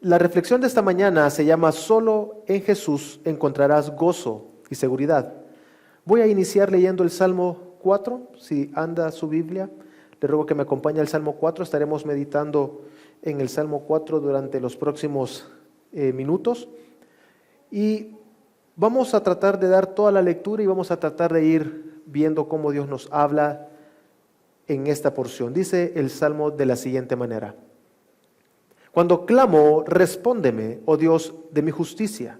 La reflexión de esta mañana se llama Solo en Jesús encontrarás gozo y seguridad. Voy a iniciar leyendo el Salmo 4. Si anda su Biblia, le ruego que me acompañe al Salmo 4. Estaremos meditando en el Salmo 4 durante los próximos minutos. Y vamos a tratar de dar toda la lectura y vamos a tratar de ir viendo cómo Dios nos habla en esta porción. Dice el Salmo de la siguiente manera: Cuando clamo, respóndeme, oh Dios de mi justicia.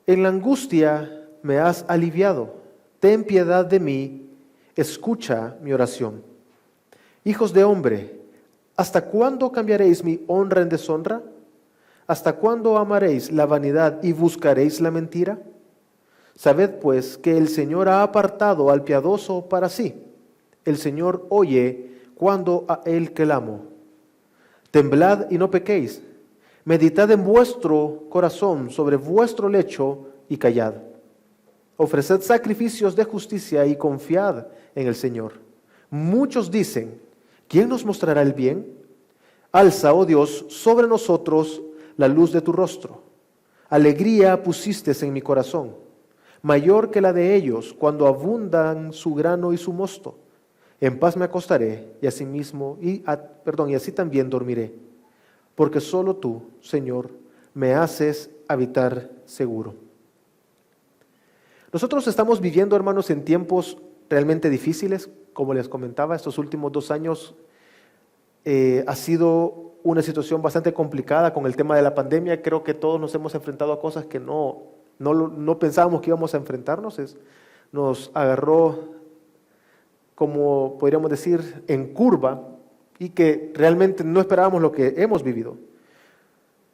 En la angustia me has aliviado. Ten piedad de mí, escucha mi oración. Hijos de hombre, ¿hasta cuándo cambiaréis mi honra en deshonra? ¿Hasta cuándo amaréis la vanidad y buscaréis la mentira? Sabed pues que el Señor ha apartado al piadoso para sí. El Señor oye cuando a él clamo. Temblad y no pequéis. Meditad en vuestro corazón sobre vuestro lecho y callad. Ofreced sacrificios de justicia y confiad en el Señor. Muchos dicen: ¿quién nos mostrará el bien? Alza, oh Dios, sobre nosotros la luz de tu rostro. Alegría pusiste en mi corazón, mayor que la de ellos cuando abundan su grano y su mosto. En paz me acostaré y así también dormiré, porque solo tú, Señor, me haces habitar seguro. Nosotros estamos viviendo, hermanos, en tiempos realmente difíciles. Como les comentaba, estos últimos 2 años ha sido una situación bastante complicada con el tema de la pandemia. Creo que todos nos hemos enfrentado a cosas que no pensábamos que íbamos a enfrentarnos. Nos agarró, como podríamos decir, en curva, y que realmente no esperábamos lo que hemos vivido.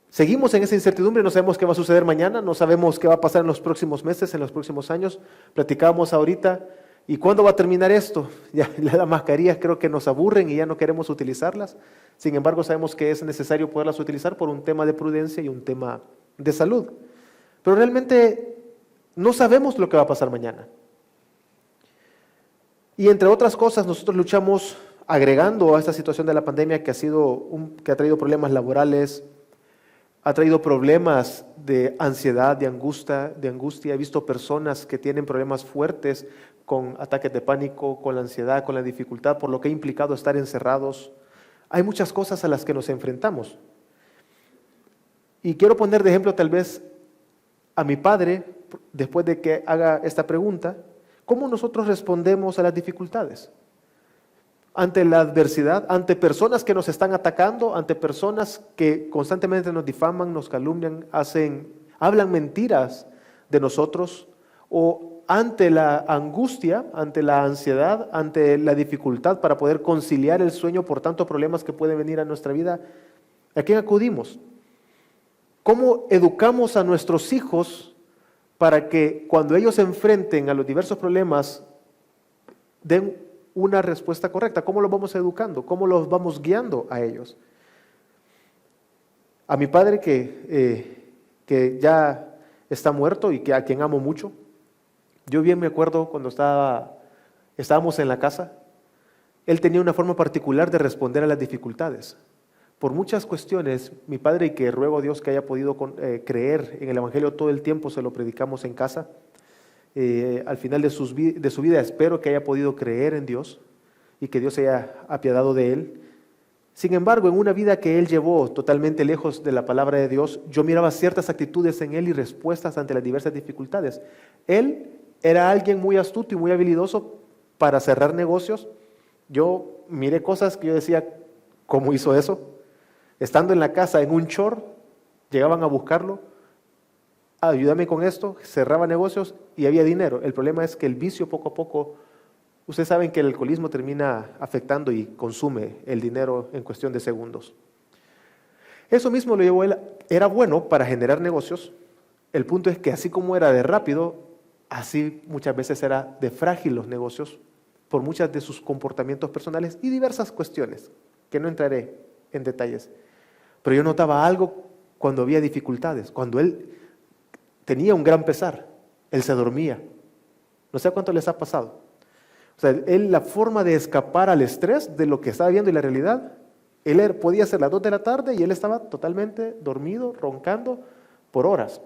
Seguimos en esa incertidumbre, no sabemos qué va a suceder mañana, no sabemos qué va a pasar en los próximos meses, en los próximos años. Platicábamos ahorita, ¿y cuándo va a terminar esto? Ya las mascarillas creo que nos aburren y ya no queremos utilizarlas. Sin embargo, sabemos que es necesario poderlas utilizar por un tema de prudencia y un tema de salud. Pero realmente no sabemos lo que va a pasar mañana. Y entre otras cosas, nosotros luchamos agregando a esta situación de la pandemia que ha traído problemas laborales, ha traído problemas de ansiedad, de angustia. He visto personas que tienen problemas fuertes con ataques de pánico, con la ansiedad, con la dificultad, por lo que ha implicado estar encerrados. Hay muchas cosas a las que nos enfrentamos. Y quiero poner de ejemplo tal vez a mi padre, después de que haga esta pregunta: ¿cómo nosotros respondemos a las dificultades? Ante la adversidad, ante personas que nos están atacando, ante personas que constantemente nos difaman, nos calumnian, hablan mentiras de nosotros, o ante la angustia, ante la ansiedad, ante la dificultad para poder conciliar el sueño por tantos problemas que pueden venir a nuestra vida, ¿a quién acudimos? ¿Cómo educamos a nuestros hijos para que cuando ellos se enfrenten a los diversos problemas den una respuesta correcta? ¿Cómo los vamos educando? ¿Cómo los vamos guiando a ellos? A mi padre que ya está muerto y a quien amo mucho, yo bien me acuerdo cuando estábamos en la casa, él tenía una forma particular de responder a las dificultades. Por muchas cuestiones, mi padre, y que ruego a Dios que haya podido creer en el Evangelio todo el tiempo, se lo predicamos en casa. Al final de su vida espero que haya podido creer en Dios y que Dios se haya apiadado de él. Sin embargo, en una vida que él llevó totalmente lejos de la palabra de Dios, yo miraba ciertas actitudes en él y respuestas ante las diversas dificultades. Él era alguien muy astuto y muy habilidoso para cerrar negocios. Yo miré cosas que yo decía: ¿cómo hizo eso? Estando en la casa en un short, llegaban a buscarlo: ayúdame con esto, cerraba negocios y había dinero. El problema es que el vicio poco a poco, ustedes saben que el alcoholismo termina afectando y consume el dinero en cuestión de segundos. Eso mismo lo llevó él, era bueno para generar negocios. El punto es que así como era de rápido, así muchas veces era de frágil los negocios, por muchas de sus comportamientos personales y diversas cuestiones, que no entraré en detalles. Pero yo notaba algo cuando había dificultades, cuando él tenía un gran pesar, él se dormía. No sé cuánto les ha pasado. O sea, la forma de escapar al estrés de lo que estaba viendo y la realidad Podía ser las 2 de la tarde y él estaba totalmente dormido, roncando por horas.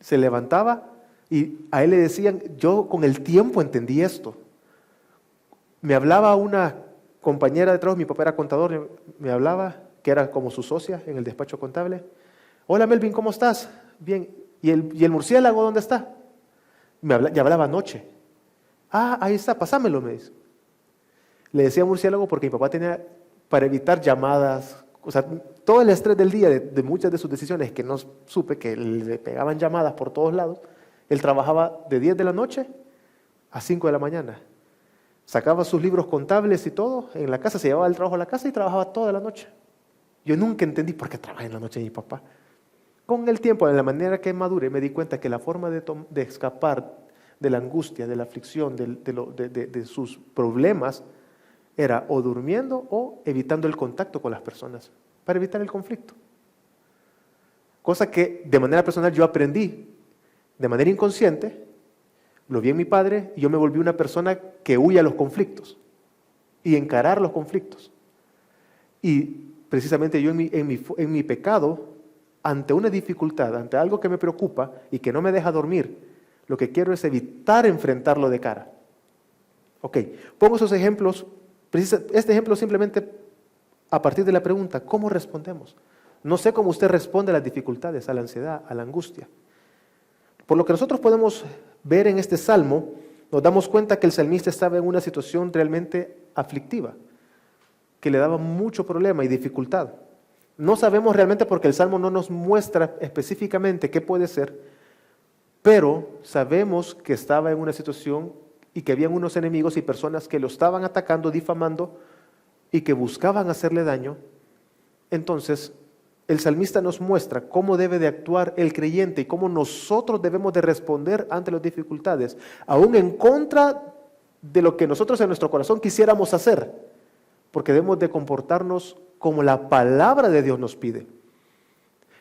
Se levantaba y a él le decían, yo con el tiempo entendí esto. Me hablaba una compañera de trabajo, mi papá era contador, me hablaba, que era como su socia en el despacho contable. Hola Melvin, ¿cómo estás? Bien. ¿Y el murciélago dónde está? Ya hablaba anoche. Ah, ahí está, pásamelo, me dice. Le decía murciélago porque mi papá tenía, para evitar llamadas, o sea, todo el estrés del día de muchas de sus decisiones que no supe, que le pegaban llamadas por todos lados, él trabajaba de 10 de la noche a 5 de la mañana. Sacaba sus libros contables y todo en la casa, se llevaba el trabajo a la casa y trabajaba toda la noche. Yo nunca entendí por qué trabaja en la noche mi papá. Con el tiempo, en la manera que madure, me di cuenta que la forma de escapar de la angustia, de la aflicción, de sus problemas, era o durmiendo o evitando el contacto con las personas, para evitar el conflicto. Cosa que de manera personal yo aprendí, de manera inconsciente, lo vi en mi padre y yo me volví una persona que huye a los conflictos y encarar los conflictos. Y precisamente yo en mi pecado, ante una dificultad, ante algo que me preocupa y que no me deja dormir, lo que quiero es evitar enfrentarlo de cara. Ok, pongo esos ejemplos, este ejemplo simplemente a partir de la pregunta, ¿cómo respondemos? No sé cómo usted responde a las dificultades, a la ansiedad, a la angustia. Por lo que nosotros podemos ver en este salmo, nos damos cuenta que el salmista estaba en una situación realmente aflictiva, que le daba mucho problema y dificultad. No sabemos realmente porque el salmo no nos muestra específicamente qué puede ser, pero sabemos que estaba en una situación y que habían unos enemigos y personas que lo estaban atacando, difamando y que buscaban hacerle daño. Entonces, el salmista nos muestra cómo debe de actuar el creyente y cómo nosotros debemos de responder ante las dificultades, aún en contra de lo que nosotros en nuestro corazón quisiéramos hacer, porque debemos de comportarnos como la palabra de Dios nos pide.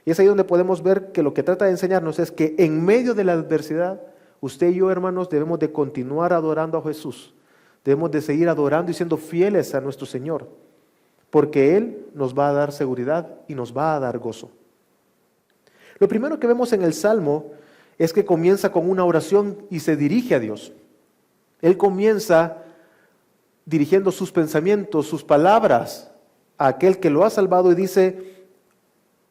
Y es ahí donde podemos ver que lo que trata de enseñarnos es que en medio de la adversidad, usted y yo, hermanos, debemos de continuar adorando a Jesús. Debemos de seguir adorando y siendo fieles a nuestro Señor, porque Él nos va a dar seguridad y nos va a dar gozo. Lo primero que vemos en el Salmo es que comienza con una oración y se dirige a Dios. Él comienza dirigiendo sus pensamientos, sus palabras a aquel que lo ha salvado y dice,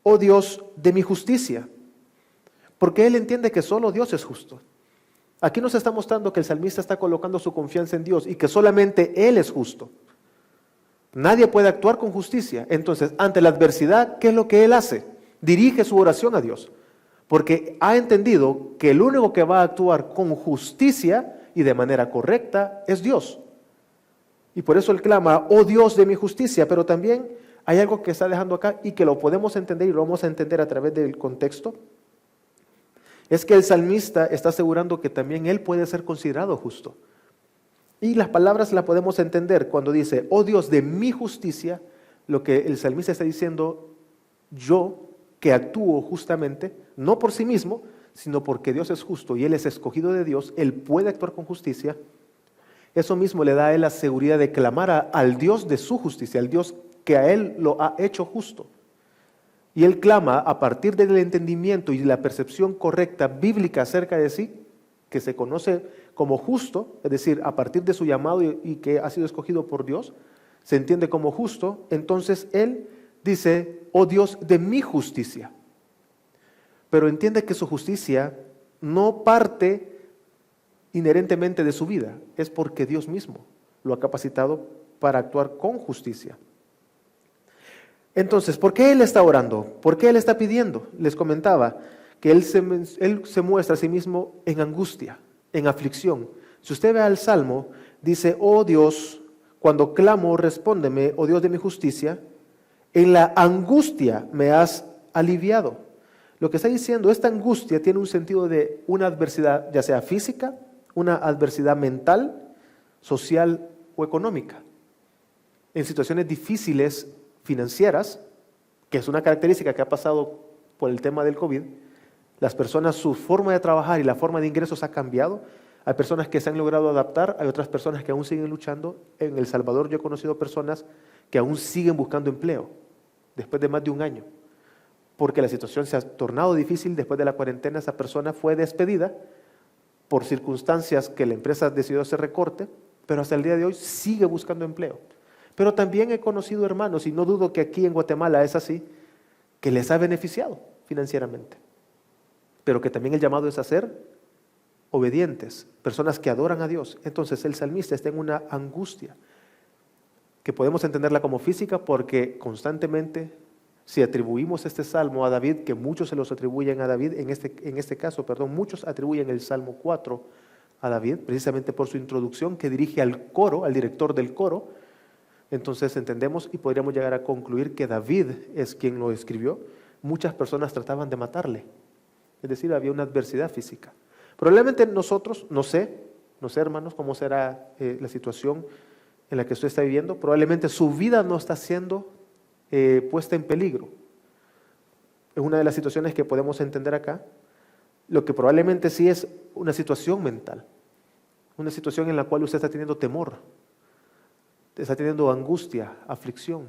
oh Dios de mi justicia, porque Él entiende que solo Dios es justo. Aquí nos está mostrando que el salmista está colocando su confianza en Dios y que solamente Él es justo. Nadie puede actuar con justicia. Entonces, ante la adversidad, ¿qué es lo que él hace? Dirige su oración a Dios, porque ha entendido que el único que va a actuar con justicia y de manera correcta es Dios. Y por eso él clama, oh Dios de mi justicia, pero también hay algo que está dejando acá y que lo podemos entender y lo vamos a entender a través del contexto. Es que el salmista está asegurando que también él puede ser considerado justo. Y las palabras las podemos entender cuando dice, oh Dios de mi justicia, lo que el salmista está diciendo, yo que actúo justamente, no por sí mismo, sino porque Dios es justo y Él es escogido de Dios, Él puede actuar con justicia. Eso mismo le da a Él la seguridad de clamar al Dios de su justicia, al Dios que a Él lo ha hecho justo. Y Él clama a partir del entendimiento y la percepción correcta bíblica acerca de sí, que se conoce como justo, es decir, a partir de su llamado y que ha sido escogido por Dios, se entiende como justo, entonces Él dice, oh Dios de mi justicia. Pero entiende que su justicia no parte inherentemente de su vida, es porque Dios mismo lo ha capacitado para actuar con justicia. Entonces, ¿por qué Él está orando? ¿Por qué Él está pidiendo? Les comentaba que Él se muestra a sí mismo en angustia, en aflicción. Si usted ve al Salmo, dice, oh Dios, cuando clamo, respóndeme, oh Dios de mi justicia, en la angustia me has aliviado. Lo que está diciendo, esta angustia tiene un sentido de una adversidad, ya sea física, una adversidad mental, social o económica. En situaciones difíciles financieras, que es una característica que ha pasado por el tema del COVID, las personas, su forma de trabajar y la forma de ingresos ha cambiado. Hay personas que se han logrado adaptar, hay otras personas que aún siguen luchando. En El Salvador yo he conocido personas que aún siguen buscando empleo después de más de un año, porque la situación se ha tornado difícil. Después de la cuarentena esa persona fue despedida por circunstancias que la empresa decidió hacer recorte, pero hasta el día de hoy sigue buscando empleo. Pero también he conocido hermanos, y no dudo que aquí en Guatemala es así, que les ha beneficiado financieramente, pero que también el llamado es a ser obedientes, personas que adoran a Dios. Entonces el salmista está en una angustia que podemos entenderla como física, porque constantemente, si atribuimos este salmo a David, que muchos se los atribuyen a David, en este caso, muchos atribuyen el Salmo 4 a David, precisamente por su introducción que dirige al coro, al director del coro. Entonces entendemos y podríamos llegar a concluir que David es quien lo escribió. Muchas personas trataban de matarle, es decir, había una adversidad física. Probablemente nosotros, no sé hermanos cómo será la situación en la que usted está viviendo. Probablemente su vida no está siendo puesta en peligro. Es una de las situaciones que podemos entender acá. Lo que probablemente sí es una situación mental, una situación en la cual usted está teniendo temor, está teniendo angustia, aflicción.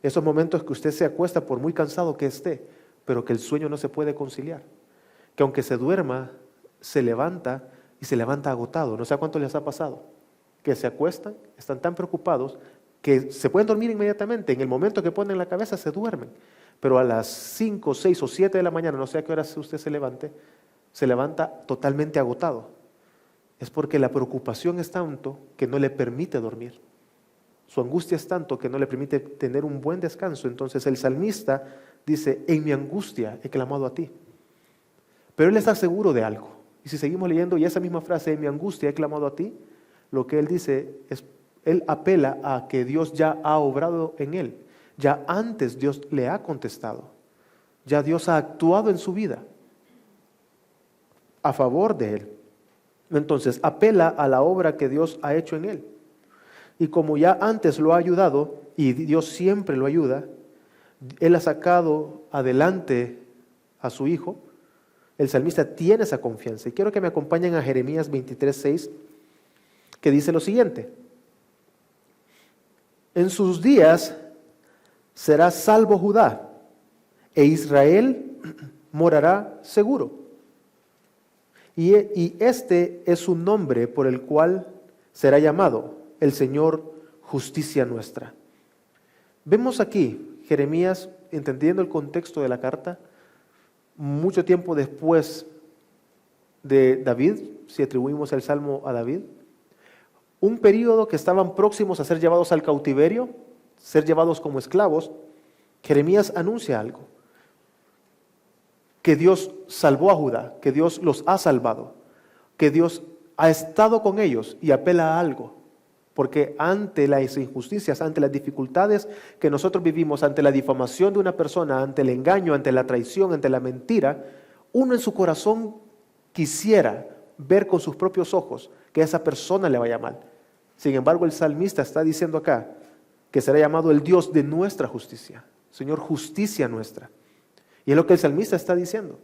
Esos momentos que usted se acuesta por muy cansado que esté, pero que el sueño no se puede conciliar, que aunque se duerma, se levanta y se levanta agotado. No sé a cuánto les ha pasado, que se acuestan, están tan preocupados que se pueden dormir inmediatamente. En el momento que ponen la cabeza se duermen, pero a las 5, 6 o 7 de la mañana, no sé a qué hora usted se levanta totalmente agotado. Es porque la preocupación es tanto que no le permite dormir. Su angustia es tanto que no le permite tener un buen descanso. Entonces el salmista dice: en mi angustia he clamado a ti. Pero él está seguro de algo. Y si seguimos leyendo, y esa misma frase, en mi angustia he clamado a ti, lo que él dice es, él apela a que Dios ya ha obrado en él. Ya antes Dios le ha contestado. Ya Dios ha actuado en su vida a favor de él. Entonces apela a la obra que Dios ha hecho en él. Y como ya antes lo ha ayudado, y Dios siempre lo ayuda, él ha sacado adelante a su hijo. El salmista tiene esa confianza. Y quiero que me acompañen a Jeremías 23:6, que dice lo siguiente: en sus días será salvo Judá, e Israel morará seguro. Y este es su nombre por el cual será llamado el Señor, justicia nuestra. Vemos aquí Jeremías, entendiendo el contexto de la carta, mucho tiempo después de David, si atribuimos el salmo a David, un periodo que estaban próximos a ser llevados al cautiverio, ser llevados como esclavos. Jeremías anuncia algo: que Dios salvó a Judá, que Dios los ha salvado, que Dios ha estado con ellos, y apela a algo. Porque ante las injusticias, ante las dificultades que nosotros vivimos, ante la difamación de una persona, ante el engaño, ante la traición, ante la mentira, uno en su corazón quisiera ver con sus propios ojos que a esa persona le vaya mal. Sin embargo, el salmista está diciendo acá que será llamado el Dios de nuestra justicia. Señor, justicia nuestra. Y es lo que el salmista está diciendo: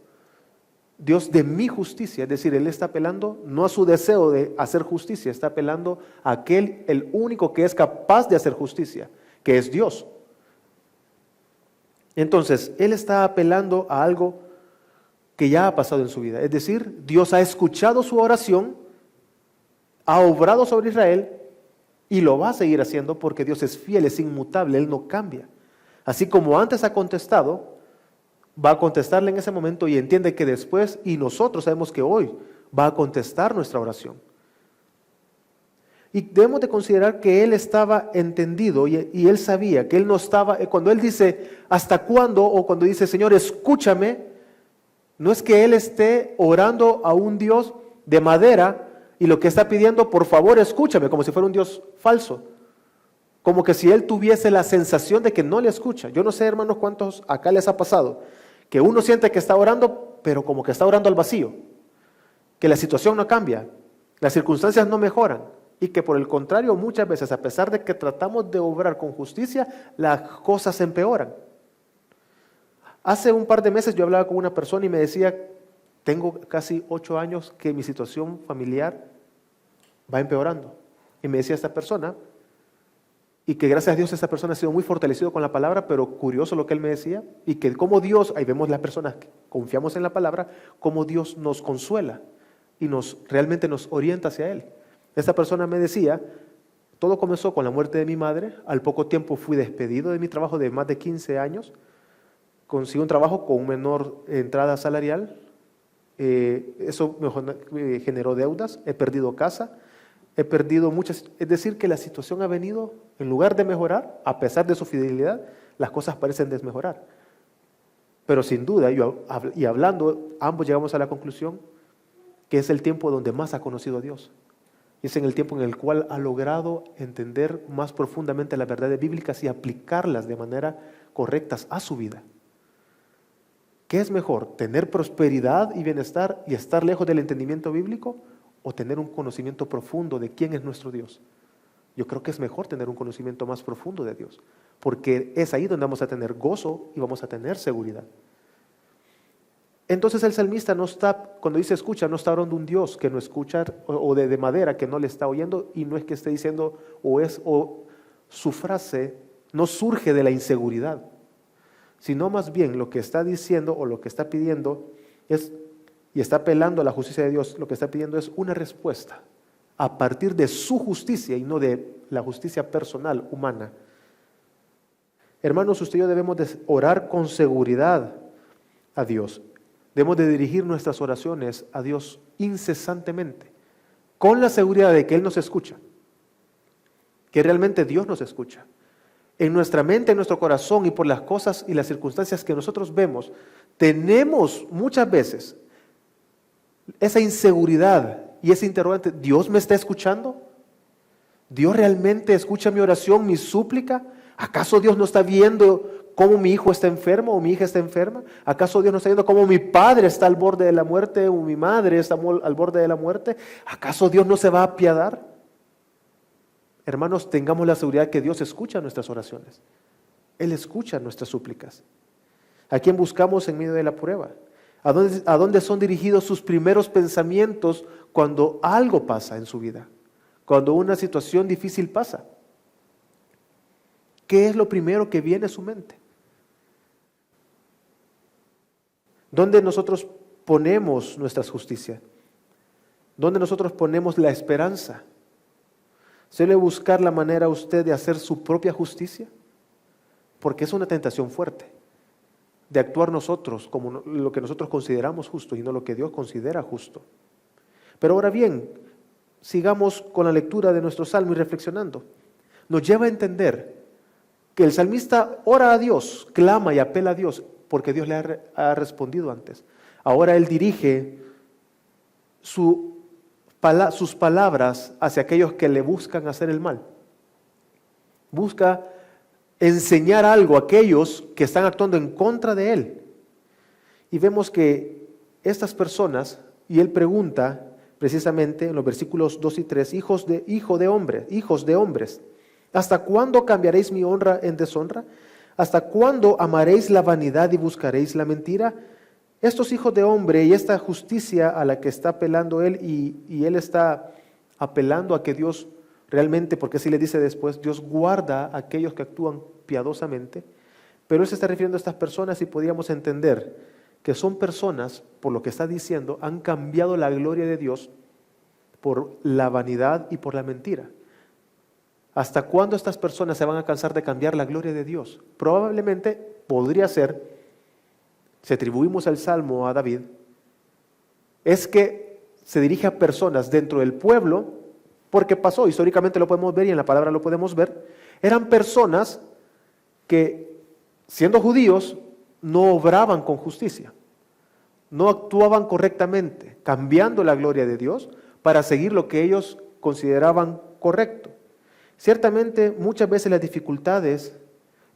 Dios de mi justicia. Es decir, él está apelando no a su deseo de hacer justicia, está apelando a aquel, el único que es capaz de hacer justicia, que es Dios. Entonces, él está apelando a algo que ya ha pasado en su vida. Es decir, Dios ha escuchado su oración, ha obrado sobre Israel y lo va a seguir haciendo, porque Dios es fiel, es inmutable, Él no cambia. Así como antes ha contestado, va a contestarle en ese momento, y entiende que después, y nosotros sabemos que hoy, va a contestar nuestra oración. Y debemos de considerar que él estaba entendido y él sabía que él no estaba, cuando él dice ¿hasta cuándo? O cuando dice Señor escúchame, no es que él esté orando a un Dios de madera y lo que está pidiendo, por favor escúchame, como si fuera un Dios falso. Como que si él tuviese la sensación de que no le escucha. Yo no sé, hermanos, cuántos acá les ha pasado, que uno siente que está orando, pero como que está orando al vacío, que la situación no cambia, las circunstancias no mejoran, y que por el contrario muchas veces, a pesar de que tratamos de obrar con justicia, las cosas se empeoran. Hace un par de meses yo hablaba con una persona y me decía tengo casi 8 años que mi situación familiar va empeorando. Y me decía esta persona, y que gracias a Dios esta persona ha sido muy fortalecido con la palabra, pero curioso lo que él me decía, y que como Dios, ahí vemos las personas que confiamos en la palabra, como Dios nos consuela y realmente nos orienta hacia Él. Esta persona me decía, todo comenzó con la muerte de mi madre, al poco tiempo fui despedido de mi trabajo de más de 15 años, conseguí un trabajo con menor entrada salarial, eso me generó deudas, he perdido casa, he perdido muchas, es decir que la situación ha venido, en lugar de mejorar, a pesar de su fidelidad, las cosas parecen desmejorar. Pero sin duda, y hablando, ambos llegamos a la conclusión que es el tiempo donde más ha conocido a Dios. Es en el tiempo en el cual ha logrado entender más profundamente las verdades bíblicas y aplicarlas de manera correcta a su vida. ¿Qué es mejor? ¿Tener prosperidad y bienestar y estar lejos del entendimiento bíblico? ¿O tener un conocimiento profundo de quién es nuestro Dios? Yo creo que es mejor tener un conocimiento más profundo de Dios, porque es ahí donde vamos a tener gozo y vamos a tener seguridad. Entonces el salmista no está, cuando dice escucha, no está hablando de un Dios que no escucha, o de madera que no le está oyendo, y no es que esté diciendo, o su frase no surge de la inseguridad, sino más bien lo que está diciendo o lo que está pidiendo es, y está apelando a la justicia de Dios, lo que está pidiendo es una respuesta a partir de su justicia y no de la justicia personal, humana. Hermanos, usted y yo debemos de orar con seguridad a Dios. Debemos de dirigir nuestras oraciones a Dios incesantemente, con la seguridad de que Él nos escucha, que realmente Dios nos escucha. En nuestra mente, en nuestro corazón y por las cosas y las circunstancias que nosotros vemos, tenemos muchas veces esa inseguridad y ese interrogante, ¿Dios me está escuchando? ¿Dios realmente escucha mi oración, mi súplica? ¿Acaso Dios no está viendo cómo mi hijo está enfermo o mi hija está enferma? ¿Acaso Dios no está viendo cómo mi padre está al borde de la muerte o mi madre está al borde de la muerte? ¿Acaso Dios no se va a apiadar? Hermanos, tengamos la seguridad que Dios escucha nuestras oraciones. Él escucha nuestras súplicas. ¿A quién buscamos en medio de la prueba? ¿A dónde son dirigidos sus primeros pensamientos cuando algo pasa en su vida? Cuando una situación difícil pasa. ¿Qué es lo primero que viene a su mente? ¿Dónde nosotros ponemos nuestra justicia? ¿Dónde nosotros ponemos la esperanza? ¿Suele buscar la manera usted de hacer su propia justicia? Porque es una tentación fuerte de actuar nosotros como lo que nosotros consideramos justo y no lo que Dios considera justo. Pero ahora bien, sigamos con la lectura de nuestro salmo y reflexionando. Nos lleva a entender que el salmista ora a Dios, clama y apela a Dios porque Dios le ha respondido antes. Ahora él dirige sus palabras hacia aquellos que le buscan hacer el mal. Busca enseñar algo a aquellos que están actuando en contra de él. Y vemos que estas personas, y él pregunta precisamente en los versículos 2 y 3, hijos de hombres, ¿hasta cuándo cambiaréis mi honra en deshonra? ¿Hasta cuándo amaréis la vanidad y buscaréis la mentira? Estos hijos de hombre y esta justicia a la que está apelando él, y él está apelando a que Dios realmente, porque así le dice después, Dios guarda a aquellos que actúan piadosamente, pero él se está refiriendo a estas personas y podríamos entender que son personas, por lo que está diciendo, han cambiado la gloria de Dios por la vanidad y por la mentira. ¿Hasta cuándo estas personas se van a cansar de cambiar la gloria de Dios? Probablemente podría ser, si atribuimos el salmo a David, es que se dirige a personas dentro del pueblo, porque pasó, históricamente lo podemos ver y en la palabra lo podemos ver, eran personas que, siendo judíos, no obraban con justicia, no actuaban correctamente, cambiando la gloria de Dios para seguir lo que ellos consideraban correcto. Ciertamente, muchas veces en las dificultades,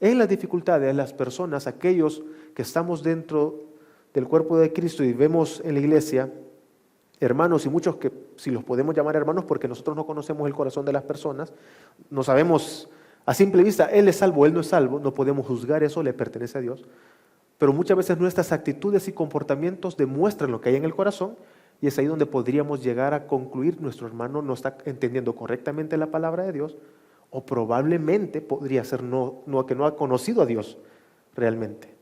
las personas, aquellos que estamos dentro del cuerpo de Cristo y vemos en la iglesia, hermanos, y muchos que si los podemos llamar hermanos porque nosotros no conocemos el corazón de las personas, no sabemos a simple vista, él es salvo, él no es salvo, no podemos juzgar eso, le pertenece a Dios. Pero muchas veces nuestras actitudes y comportamientos demuestran lo que hay en el corazón, y es ahí donde podríamos llegar a concluir: nuestro hermano no está entendiendo correctamente la palabra de Dios, o probablemente podría ser que no ha conocido a Dios realmente.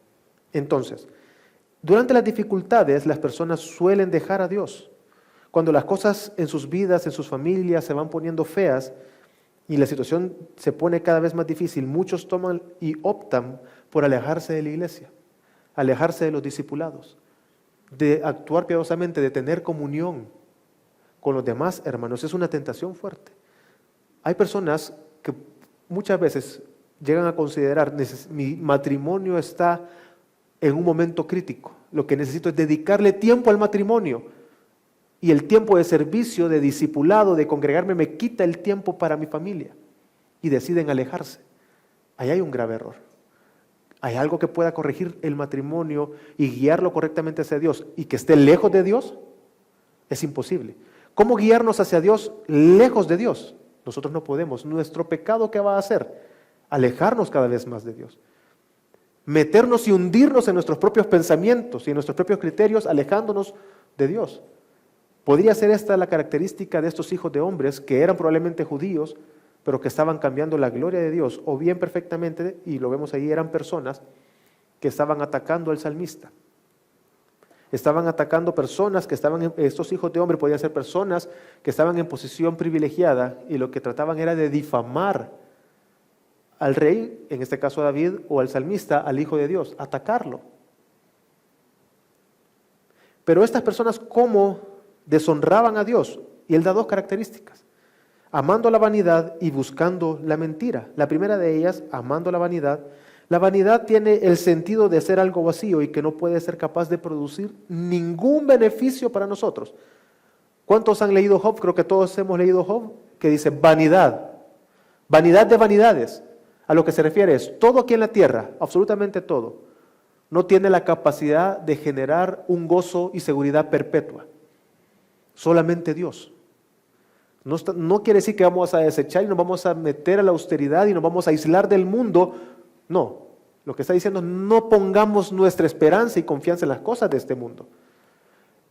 Entonces, durante las dificultades, las personas suelen dejar a Dios. Cuando las cosas en sus vidas, en sus familias se van poniendo feas y la situación se pone cada vez más difícil, muchos toman y optan por alejarse de la iglesia, alejarse de los discipulados, de actuar piadosamente, de tener comunión con los demás hermanos. Es una tentación fuerte. Hay personas que muchas veces llegan a considerar: mi matrimonio está en un momento crítico, lo que necesito es dedicarle tiempo al matrimonio, y el tiempo de servicio, de discipulado, de congregarme, me quita el tiempo para mi familia, y deciden alejarse. Ahí hay un grave error. ¿Hay algo que pueda corregir el matrimonio y guiarlo correctamente hacia Dios y que esté lejos de Dios? Es imposible. ¿Cómo guiarnos hacia Dios lejos de Dios? Nosotros no podemos. Nuestro pecado, ¿qué va a hacer? Alejarnos cada vez más de Dios. Meternos y hundirnos en nuestros propios pensamientos y en nuestros propios criterios, alejándonos de Dios. Podría ser esta la característica de estos hijos de hombres que eran probablemente judíos, pero que estaban cambiando la gloria de Dios, o bien perfectamente, y lo vemos ahí, eran personas que estaban atacando al salmista. Estaban atacando personas que estos hijos de hombre podían ser personas que estaban en posición privilegiada, y lo que trataban era de difamar al rey, en este caso a David, o al salmista, al Hijo de Dios, atacarlo. Pero estas personas, ¿cómo deshonraban a Dios? Y él da dos características: amando la vanidad y buscando la mentira. La primera de ellas, amando la vanidad. La vanidad tiene el sentido de ser algo vacío y que no puede ser capaz de producir ningún beneficio para nosotros. ¿Cuántos han leído Job? Creo que todos hemos leído Job, que dice vanidad, vanidad de vanidades. A lo que se refiere es: todo aquí en la tierra, absolutamente todo, no tiene la capacidad de generar un gozo y seguridad perpetua. Solamente Dios. No quiere decir que vamos a desechar y nos vamos a meter a la austeridad y nos vamos a aislar del mundo. No, lo que está diciendo es: no pongamos nuestra esperanza y confianza en las cosas de este mundo.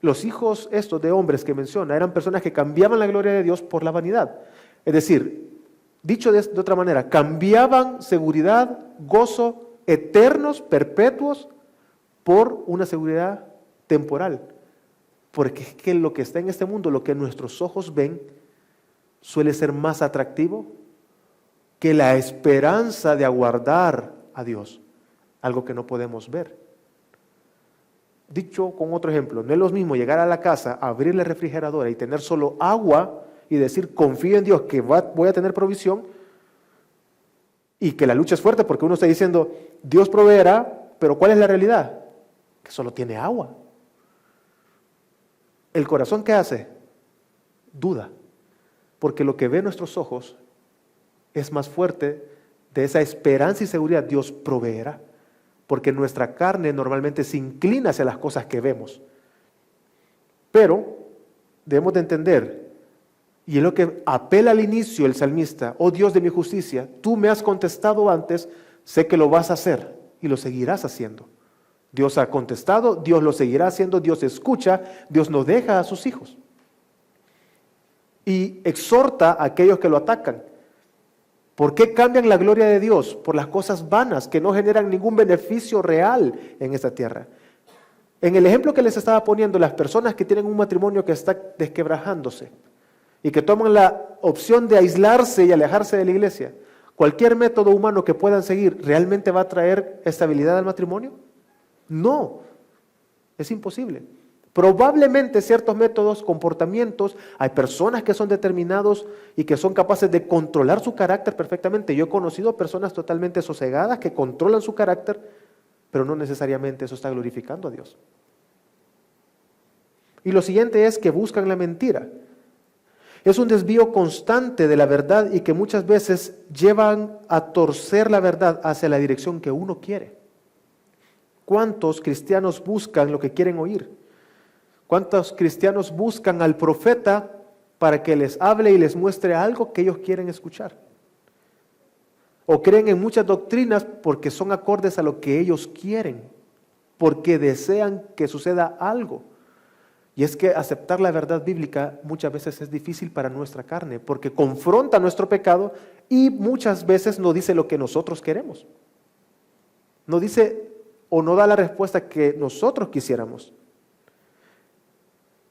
Los hijos estos de hombres que menciona eran personas que cambiaban la gloria de Dios por la vanidad. Es decir, dicho de otra manera, cambiaban seguridad, gozo eternos, perpetuos, por una seguridad temporal. Porque es que lo que está en este mundo, lo que nuestros ojos ven, suele ser más atractivo que la esperanza de aguardar a Dios, algo que no podemos ver. Dicho con otro ejemplo, no es lo mismo llegar a la casa, abrir la refrigeradora y tener solo agua y decir: confío en Dios que voy a tener provisión, y que la lucha es fuerte porque uno está diciendo: Dios proveerá, pero ¿cuál es la realidad? Que solo tiene agua. ¿El corazón qué hace? Duda. Porque lo que ve nuestros ojos es más fuerte de esa esperanza y seguridad: Dios proveerá. Porque nuestra carne normalmente se inclina hacia las cosas que vemos. Pero debemos de entender, y es lo que apela al inicio el salmista: oh Dios de mi justicia, tú me has contestado antes, sé que lo vas a hacer y lo seguirás haciendo. Dios ha contestado, Dios lo seguirá haciendo, Dios escucha, Dios no deja a sus hijos. Y exhorta a aquellos que lo atacan. ¿Por qué cambian la gloria de Dios? Por las cosas vanas que no generan ningún beneficio real en esta tierra. En el ejemplo que les estaba poniendo, las personas que tienen un matrimonio que está desquebrajándose y que toman la opción de aislarse y alejarse de la iglesia, ¿cualquier método humano que puedan seguir realmente va a traer estabilidad al matrimonio? No, es imposible. Probablemente ciertos métodos, comportamientos, hay personas que son determinados y que son capaces de controlar su carácter perfectamente. Yo he conocido personas totalmente sosegadas que controlan su carácter, pero no necesariamente eso está glorificando a Dios. Y lo siguiente es que buscan la mentira. Es un desvío constante de la verdad y que muchas veces llevan a torcer la verdad hacia la dirección que uno quiere. ¿Cuántos cristianos buscan lo que quieren oír? ¿Cuántos cristianos buscan al profeta para que les hable y les muestre algo que ellos quieren escuchar? O creen en muchas doctrinas porque son acordes a lo que ellos quieren. porque desean que suceda algo. Y es que aceptar la verdad bíblica muchas veces es difícil para nuestra carne, porque confronta nuestro pecado y muchas veces no dice lo que nosotros queremos. No dice o no da la respuesta que nosotros quisiéramos.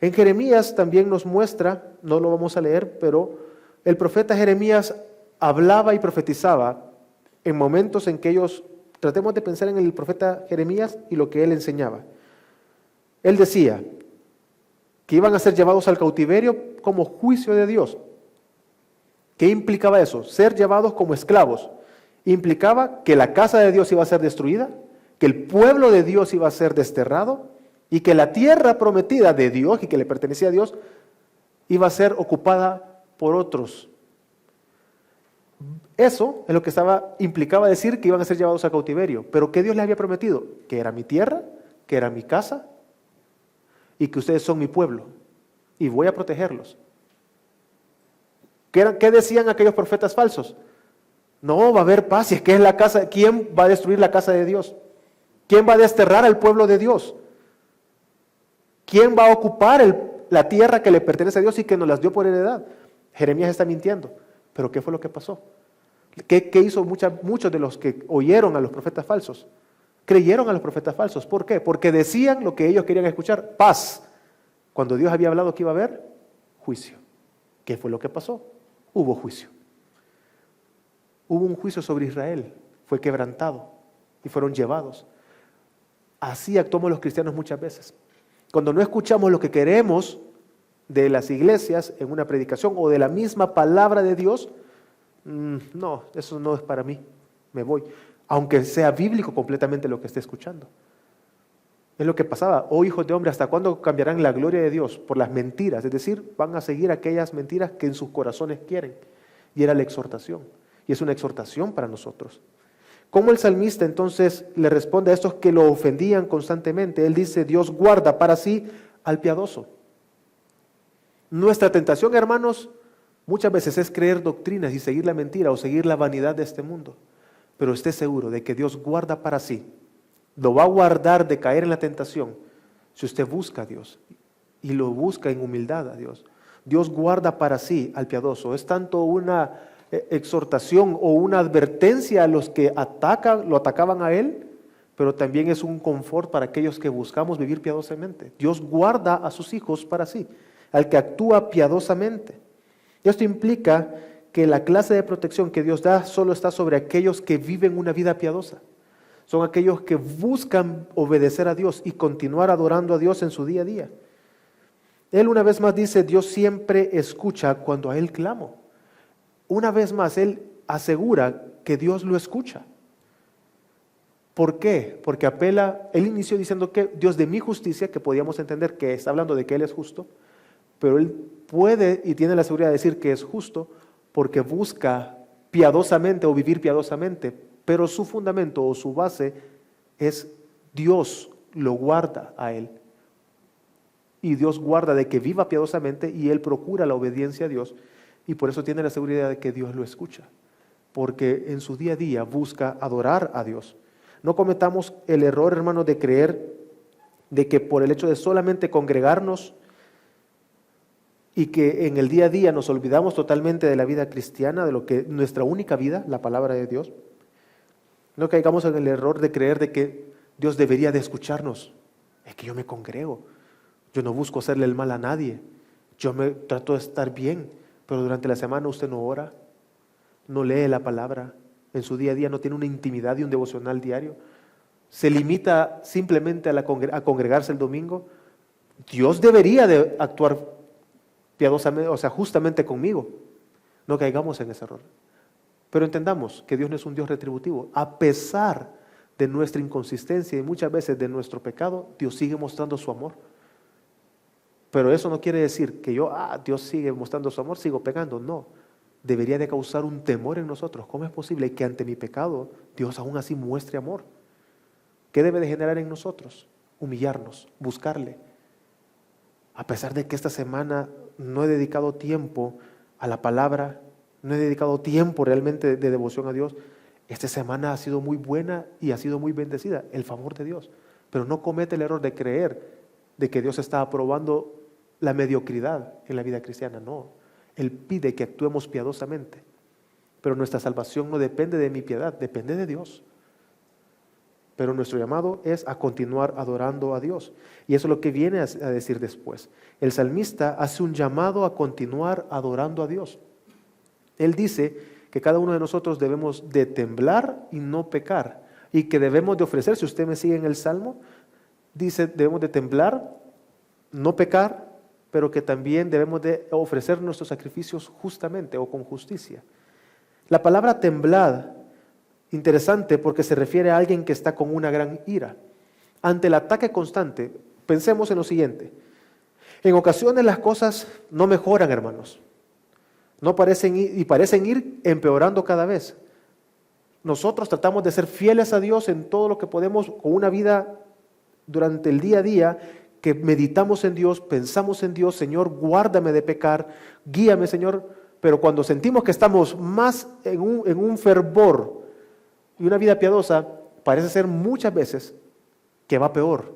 En Jeremías también nos muestra, no lo vamos a leer, pero el profeta Jeremías hablaba y profetizaba en momentos en que tratemos de pensar en el profeta Jeremías y lo que él enseñaba. Él decía que iban a ser llevados al cautiverio como juicio de Dios. ¿Qué implicaba eso? Ser llevados como esclavos. Implicaba que la casa de Dios iba a ser destruida, que el pueblo de Dios iba a ser desterrado y que la tierra prometida de Dios y que le pertenecía a Dios iba a ser ocupada por otros. Eso es lo que implicaba decir que iban a ser llevados a cautiverio. Pero ¿qué Dios les había prometido? Que era mi tierra, que era mi casa y que ustedes son mi pueblo y voy a protegerlos. ¿Qué decían aquellos profetas falsos? No, va a haber paz, si es que es la casa. ¿Quién va a destruir la casa de Dios? ¿Quién va a desterrar al pueblo de Dios? ¿Quién va a ocupar la tierra que le pertenece a Dios y que nos las dio por heredad? Jeremías está mintiendo. ¿Pero qué fue lo que pasó? ¿Qué hizo muchos de los que oyeron a los profetas falsos? Creyeron a los profetas falsos. ¿Por qué? Porque decían lo que ellos querían escuchar, paz. Cuando Dios había hablado que iba a haber juicio. ¿Qué fue lo que pasó? Hubo juicio. Hubo un juicio sobre Israel. Fue quebrantado y fueron llevados. Así actuamos los cristianos muchas veces. Cuando no escuchamos lo que queremos de las iglesias en una predicación o de la misma palabra de Dios, no, eso no es para mí, me voy. Aunque sea bíblico completamente lo que esté escuchando. Es lo que pasaba. Oh hijos de hombre, ¿hasta cuándo cambiarán la gloria de Dios? Por las mentiras. Es decir, van a seguir aquellas mentiras que en sus corazones quieren. Y era la exhortación. Y es una exhortación para nosotros. ¿Cómo el salmista entonces le responde a estos que lo ofendían constantemente? Él dice, Dios guarda para sí al piadoso. Nuestra tentación, hermanos, muchas veces es creer doctrinas y seguir la mentira o seguir la vanidad de este mundo. Pero esté seguro de que Dios guarda para sí. Lo va a guardar de caer en la tentación si usted busca a Dios y lo busca en humildad a Dios. Dios guarda para sí al piadoso. Es tanto una exhortación o una advertencia a los que lo atacaban a él, pero también es un confort para aquellos que buscamos vivir piadosamente. Dios guarda a sus hijos para sí, al que actúa piadosamente. Y esto implica que la clase de protección que Dios da solo está sobre aquellos que viven una vida piadosa. Son aquellos que buscan obedecer a Dios y continuar adorando a Dios en su día a día. Él una vez más dice, Dios siempre escucha cuando a Él clamo. Una vez más, Él asegura que Dios lo escucha. ¿Por qué? Porque Él inició diciendo que Dios de mi justicia, que podíamos entender que está hablando de que Él es justo, pero Él puede y tiene la seguridad de decir que es justo porque busca piadosamente o vivir piadosamente, pero su fundamento o su base es Dios lo guarda a Él. Y Dios guarda de que viva piadosamente y Él procura la obediencia a Dios y por eso tiene la seguridad de que Dios lo escucha, porque en su día a día busca adorar a Dios. No cometamos el error, hermanos, de creer de que por el hecho de solamente congregarnos y que en el día a día nos olvidamos totalmente de la vida cristiana, de lo que nuestra única vida, la palabra de Dios, no caigamos en el error de creer de que Dios debería de escucharnos. Es que yo me congrego, yo no busco hacerle el mal a nadie, yo me trato de estar bien, pero durante la semana usted no ora, no lee la palabra, en su día a día no tiene una intimidad y un devocional diario, se limita simplemente a congregarse el domingo. Dios debería de actuar piadosamente, o sea, justamente conmigo. No caigamos en ese error. Pero entendamos que Dios no es un Dios retributivo. A pesar de nuestra inconsistencia y muchas veces de nuestro pecado, Dios sigue mostrando su amor. Pero eso no quiere decir que Dios sigue mostrando su amor, sigo pecando. No, debería de causar un temor en nosotros. ¿Cómo es posible que ante mi pecado Dios aún así muestre amor? ¿Qué debe de generar en nosotros? Humillarnos, buscarle. A pesar de que esta semana no he dedicado tiempo a la palabra, no he dedicado tiempo realmente de devoción a Dios, esta semana ha sido muy buena y ha sido muy bendecida, el favor de Dios. pero no comete el error de creer de que Dios está aprobando la mediocridad en la vida cristiana. No, Él pide que actuemos piadosamente, pero nuestra salvación no depende de mi piedad, depende de Dios. Pero nuestro llamado es a continuar adorando a Dios. Y eso es lo que viene a decir después. El salmista hace un llamado a continuar adorando a Dios. Él dice que cada uno de nosotros debemos de temblar y no pecar. Y que debemos de ofrecer, si usted me sigue en el Salmo, dice debemos de temblar, no pecar, pero que también debemos de ofrecer nuestros sacrificios justamente o con justicia. La palabra temblar, interesante porque se refiere a alguien que está con una gran ira. Ante el ataque constante, pensemos en lo siguiente. En ocasiones las cosas no mejoran, hermanos. No parecen ir empeorando cada vez. Nosotros tratamos de ser fieles a Dios en todo lo que podemos, con una vida durante el día a día, que meditamos en Dios, pensamos en Dios. Señor, guárdame de pecar, guíame, Señor. Pero cuando sentimos que estamos más en un fervor y una vida piadosa, parece ser muchas veces que va peor,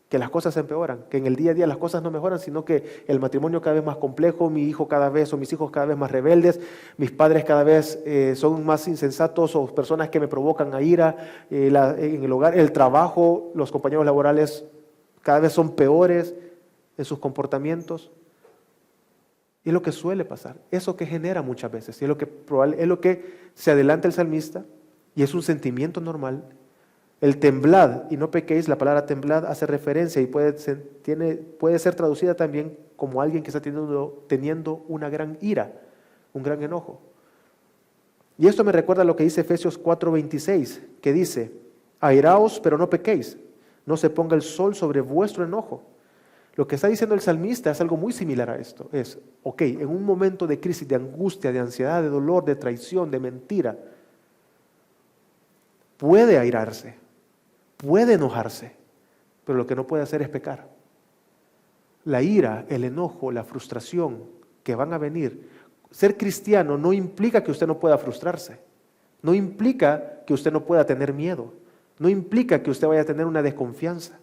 que las cosas se empeoran, que en el día a día las cosas no mejoran, sino que el matrimonio cada vez más complejo, mi hijo cada vez, o mis hijos cada vez más rebeldes, mis padres cada vez son más insensatos o personas que me provocan a ira, en el hogar, el trabajo, los compañeros laborales cada vez son peores en sus comportamientos. Y es lo que suele pasar, eso que genera muchas veces, y es lo que se adelanta el salmista. Y es un sentimiento normal. El temblad y no pequéis, la palabra temblad hace referencia y puede ser traducida también como alguien que está teniendo una gran ira, un gran enojo. Y esto me recuerda a lo que dice Efesios 4:26, que dice, airaos pero no pequéis, no se ponga el sol sobre vuestro enojo. Lo que está diciendo el salmista es algo muy similar a esto. Es, en un momento de crisis, de angustia, de ansiedad, de dolor, de traición, de mentira, puede airarse, puede enojarse, pero lo que no puede hacer es pecar. La ira, el enojo, la frustración que van a venir. Ser cristiano no implica que usted no pueda frustrarse, no implica que usted no pueda tener miedo, no implica que usted vaya a tener una desconfianza,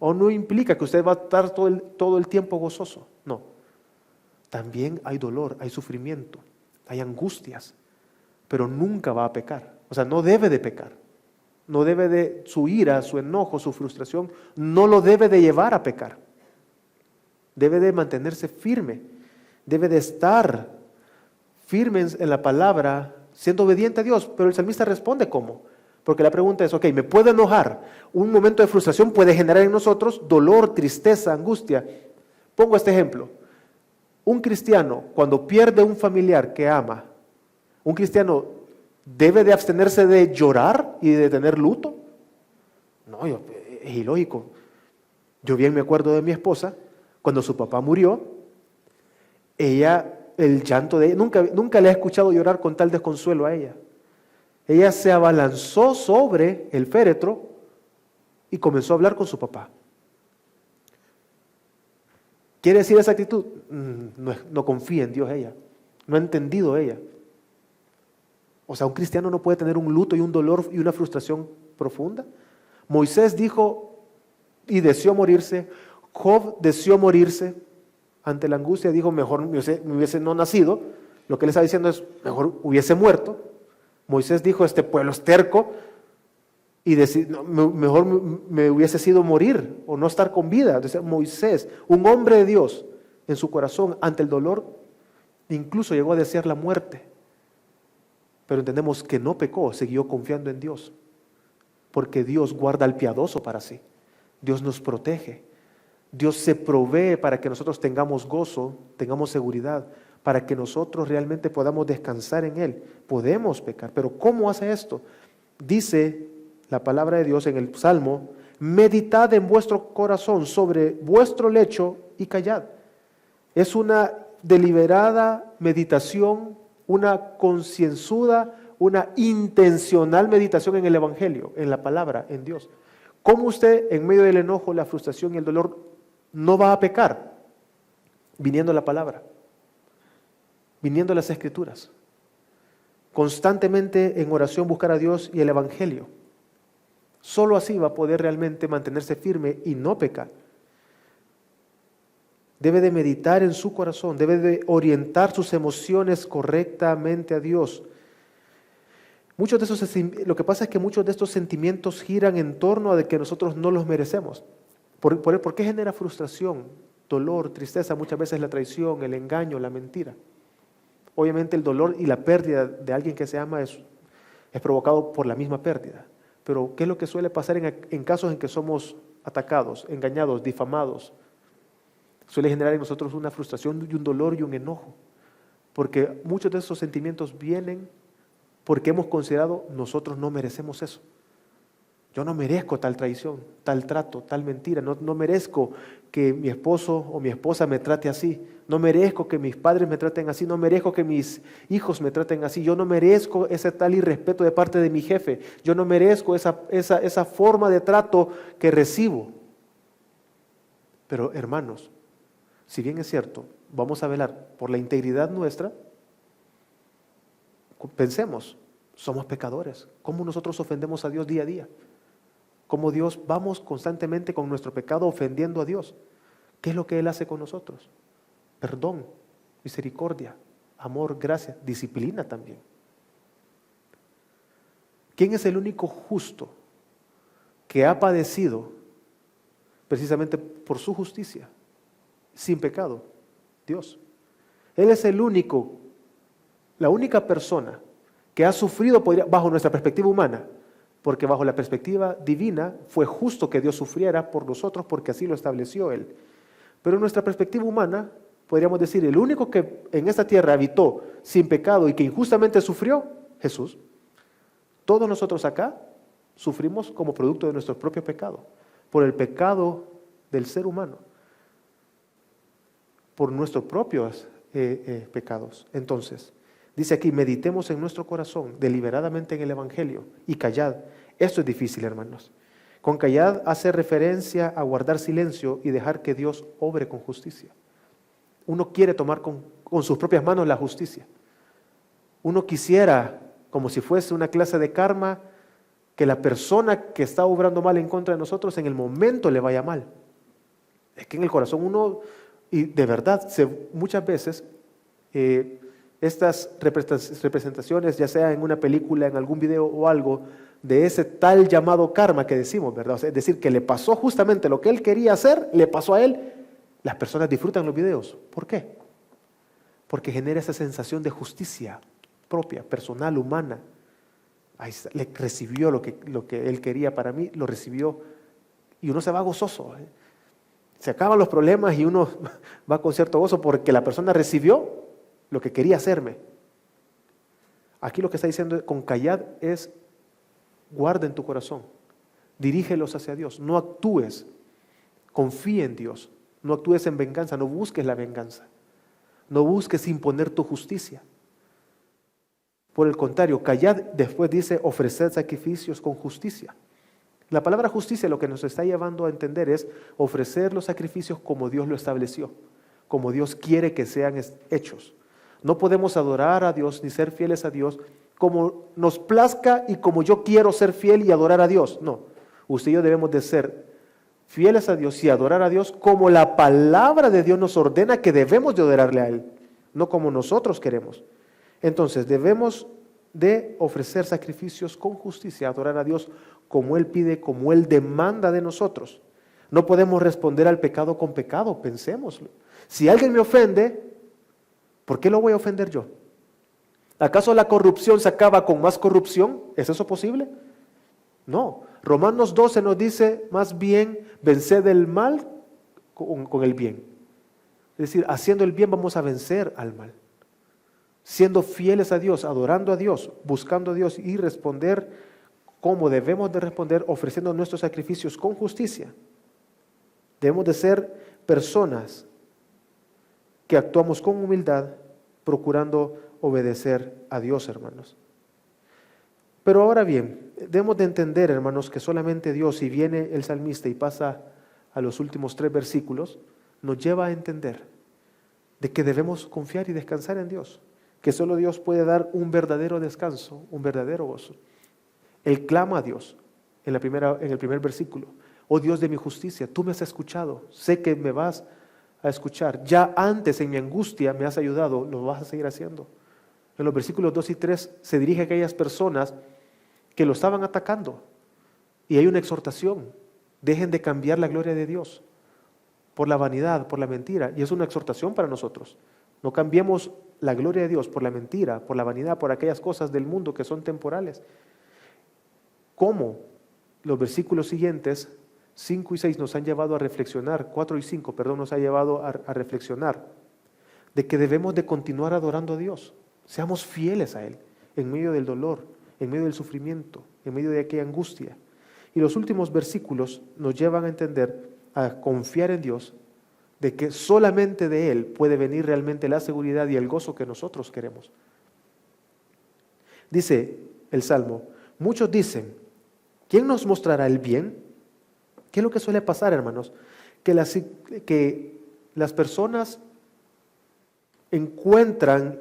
o no implica que usted va a estar todo el tiempo gozoso. No, también hay dolor, hay sufrimiento, hay angustias, pero nunca va a pecar. O sea, no debe de pecar. No debe de, su ira, su enojo, su frustración, no lo debe de llevar a pecar. Debe de mantenerse firme, debe de estar firme en la palabra, siendo obediente a Dios. Pero el salmista responde ¿cómo? Porque la pregunta es, ¿me puedo enojar? Un momento de frustración puede generar en nosotros dolor, tristeza, angustia. Pongo este ejemplo. Un cristiano, cuando pierde un familiar que ama, un cristiano ¿debe de abstenerse de llorar y de tener luto? No, es ilógico. Yo bien me acuerdo de mi esposa, cuando su papá murió, el llanto de ella, nunca le he escuchado llorar con tal desconsuelo a ella. Ella se abalanzó sobre el féretro y comenzó a hablar con su papá. ¿Quiere decir esa actitud? No confía en Dios ella, no ha entendido ella. O sea, un cristiano no puede tener un luto y un dolor y una frustración profunda. Moisés dijo y deseó morirse. Job deseó morirse ante la angustia. Dijo, mejor me hubiese no nacido. Lo que él está diciendo es, mejor hubiese muerto. Moisés dijo, este pueblo es terco. Y mejor me hubiese sido morir o no estar con vida. Entonces, Moisés, un hombre de Dios, en su corazón, ante el dolor, incluso llegó a desear la muerte. Pero entendemos que no pecó, siguió confiando en Dios. Porque Dios guarda al piadoso para sí. Dios nos protege. Dios se provee para que nosotros tengamos gozo, tengamos seguridad, para que nosotros realmente podamos descansar en Él. Podemos pecar, pero ¿cómo hace esto? Dice la palabra de Dios en el Salmo, meditad en vuestro corazón sobre vuestro lecho y callad. Es una deliberada meditación, una concienzuda, una intencional meditación en el Evangelio, en la palabra, en Dios. ¿Cómo usted en medio del enojo, la frustración y el dolor no va a pecar? Viniendo a la palabra, viniendo a las Escrituras. Constantemente en oración buscar a Dios y el Evangelio. Solo así va a poder realmente mantenerse firme y no pecar. Debe de meditar en su corazón, debe de orientar sus emociones correctamente a Dios. Lo que pasa es que muchos de estos sentimientos giran en torno a de que nosotros no los merecemos. ¿Por qué genera frustración, dolor, tristeza? Muchas veces la traición, el engaño, la mentira. Obviamente el dolor y la pérdida de alguien que se ama es provocado por la misma pérdida. Pero ¿qué es lo que suele pasar en casos en que somos atacados, engañados, difamados? Suele generar en nosotros una frustración y un dolor y un enojo. Porque muchos de esos sentimientos vienen porque hemos considerado nosotros no merecemos eso. Yo no merezco tal traición, tal trato, tal mentira. No merezco que mi esposo o mi esposa me trate así. No merezco que mis padres me traten así. No merezco que mis hijos me traten así. Yo no merezco ese tal irrespeto de parte de mi jefe. Yo no merezco esa forma de trato que recibo. Pero hermanos, si bien es cierto, vamos a velar por la integridad nuestra, pensemos, somos pecadores. ¿Cómo nosotros ofendemos a Dios día a día? ¿Cómo vamos constantemente con nuestro pecado ofendiendo a Dios? ¿Qué es lo que Él hace con nosotros? Perdón, misericordia, amor, gracia, disciplina también. ¿Quién es el único justo que ha padecido precisamente por su justicia, sin pecado? Dios. Él es la única persona que ha sufrido bajo nuestra perspectiva humana, porque bajo la perspectiva divina fue justo que Dios sufriera por nosotros porque así lo estableció Él. Pero en nuestra perspectiva humana, podríamos decir, el único que en esta tierra habitó sin pecado y que injustamente sufrió, Jesús. Todos nosotros acá sufrimos como producto de nuestro propio pecado, por el pecado del ser humano, por nuestros propios pecados. Entonces, dice aquí, meditemos en nuestro corazón deliberadamente en el Evangelio y callad. Esto es difícil, hermanos. Con callad hace referencia a guardar silencio y dejar que Dios obre con justicia. Uno quiere tomar con sus propias manos la justicia. Uno quisiera, como si fuese una clase de karma, que la persona que está obrando mal en contra de nosotros en el momento le vaya mal. Es que en el corazón uno, y de verdad, muchas veces estas representaciones, ya sea en una película, en algún video o algo, de ese tal llamado karma que decimos, ¿verdad? O sea, es decir, que le pasó justamente lo que él quería hacer, le pasó a él. Las personas disfrutan los videos. ¿Por qué? Porque genera esa sensación de justicia propia, personal, humana. Ahí le recibió lo que él quería para mí, lo recibió y uno se va gozoso. Se acaban los problemas y uno va con cierto gozo porque la persona recibió lo que quería hacerme. Aquí lo que está diciendo con callad es guarda en tu corazón, dirígelos hacia Dios, no actúes, confía en Dios, no actúes en venganza, no busques la venganza, no busques imponer tu justicia. Por el contrario, callad, después dice ofrecer sacrificios con justicia. La palabra justicia lo que nos está llevando a entender es ofrecer los sacrificios como Dios lo estableció, como Dios quiere que sean hechos. No podemos adorar a Dios ni ser fieles a Dios como nos plazca y como yo quiero ser fiel y adorar a Dios. No, usted y yo debemos de ser fieles a Dios y adorar a Dios como la palabra de Dios nos ordena que debemos de adorarle a Él, no como nosotros queremos. Entonces debemos de ofrecer sacrificios con justicia, adorar a Dios como Él pide, como Él demanda de nosotros. No podemos responder al pecado con pecado, pensémoslo. Si alguien me ofende, ¿por qué lo voy a ofender yo? ¿Acaso la corrupción se acaba con más corrupción? ¿Es eso posible? No. Romanos 12 nos dice más bien venced el mal con el bien. Es decir, haciendo el bien vamos a vencer al mal. Siendo fieles a Dios, adorando a Dios, buscando a Dios y responder como debemos de responder, ofreciendo nuestros sacrificios con justicia. Debemos de ser personas que actuamos con humildad, procurando obedecer a Dios, hermanos. Pero ahora bien, debemos de entender, hermanos, que solamente Dios, si viene el salmista y pasa a los últimos 3 versículos, nos lleva a entender de que debemos confiar y descansar en Dios, que solo Dios puede dar un verdadero descanso, un verdadero gozo. Él clama a Dios, en el primer versículo. Oh Dios de mi justicia, tú me has escuchado, sé que me vas a escuchar. Ya antes en mi angustia me has ayudado, lo vas a seguir haciendo. En los versículos 2 y 3 se dirige a aquellas personas que lo estaban atacando. Y hay una exhortación: dejen de cambiar la gloria de Dios por la vanidad, por la mentira. Y es una exhortación para nosotros. No cambiemos la gloria de Dios por la mentira, por la vanidad, por aquellas cosas del mundo que son temporales. ¿Cómo? Los versículos siguientes, 5 y 6, nos han llevado a reflexionar, 4 y 5, perdón, nos ha llevado a reflexionar de que debemos de continuar adorando a Dios. Seamos fieles a Él en medio del dolor, en medio del sufrimiento, en medio de aquella angustia. Y los últimos versículos nos llevan a entender, a confiar en Dios, de que solamente de Él puede venir realmente la seguridad y el gozo que nosotros queremos. Dice el Salmo, muchos dicen, ¿quién nos mostrará el bien? ¿Qué es lo que suele pasar, hermanos? Que las personas encuentran,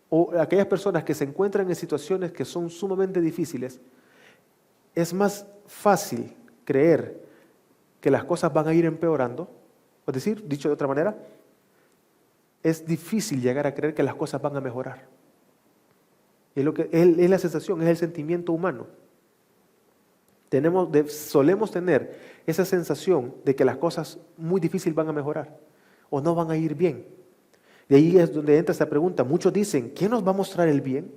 o aquellas personas que se encuentran en situaciones que son sumamente difíciles, es más fácil creer que las cosas van a ir empeorando. Es decir, dicho de otra manera, es difícil llegar a creer que las cosas van a mejorar. Es la sensación, es el sentimiento humano. Solemos tener esa sensación de que las cosas muy difíciles van a mejorar o no van a ir bien. De ahí es donde entra esta pregunta. Muchos dicen, ¿quién nos va a mostrar el bien?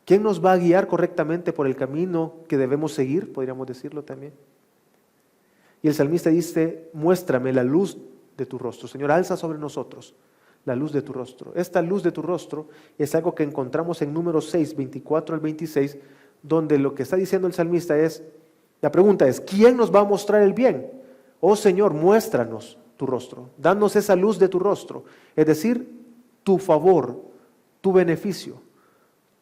¿Quién nos va a guiar correctamente por el camino que debemos seguir? Podríamos decirlo también. Y el salmista dice, muéstrame la luz de tu rostro. Señor, alza sobre nosotros la luz de tu rostro. Esta luz de tu rostro es algo que encontramos en Números 6, 24 al 26, donde lo que está diciendo el salmista es, la pregunta es, ¿quién nos va a mostrar el bien? Oh Señor, muéstranos tu rostro, danos esa luz de tu rostro, es decir, tu favor, tu beneficio,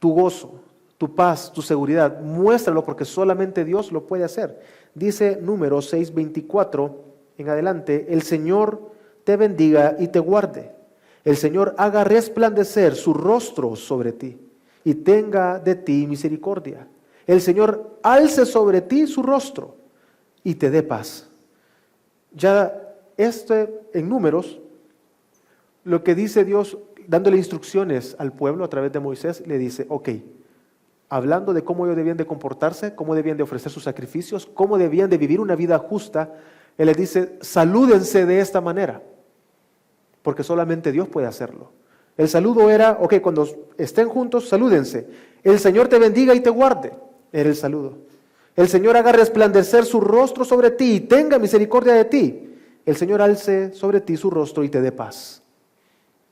tu gozo, tu paz, tu seguridad. Muéstralo porque solamente Dios lo puede hacer. Dice Números 6, 24 en adelante, el Señor te bendiga y te guarde. El Señor haga resplandecer su rostro sobre ti y tenga de ti misericordia. El Señor alce sobre ti su rostro y te dé paz. Ya en Números, lo que dice Dios, dándole instrucciones al pueblo a través de Moisés, le dice, ok, hablando de cómo ellos debían de comportarse, cómo debían de ofrecer sus sacrificios, cómo debían de vivir una vida justa, Él les dice, salúdense de esta manera, porque solamente Dios puede hacerlo. El saludo era, ok, cuando estén juntos, salúdense. El Señor te bendiga y te guarde, era el saludo. El Señor haga resplandecer su rostro sobre ti y tenga misericordia de ti. El Señor alce sobre ti su rostro y te dé paz.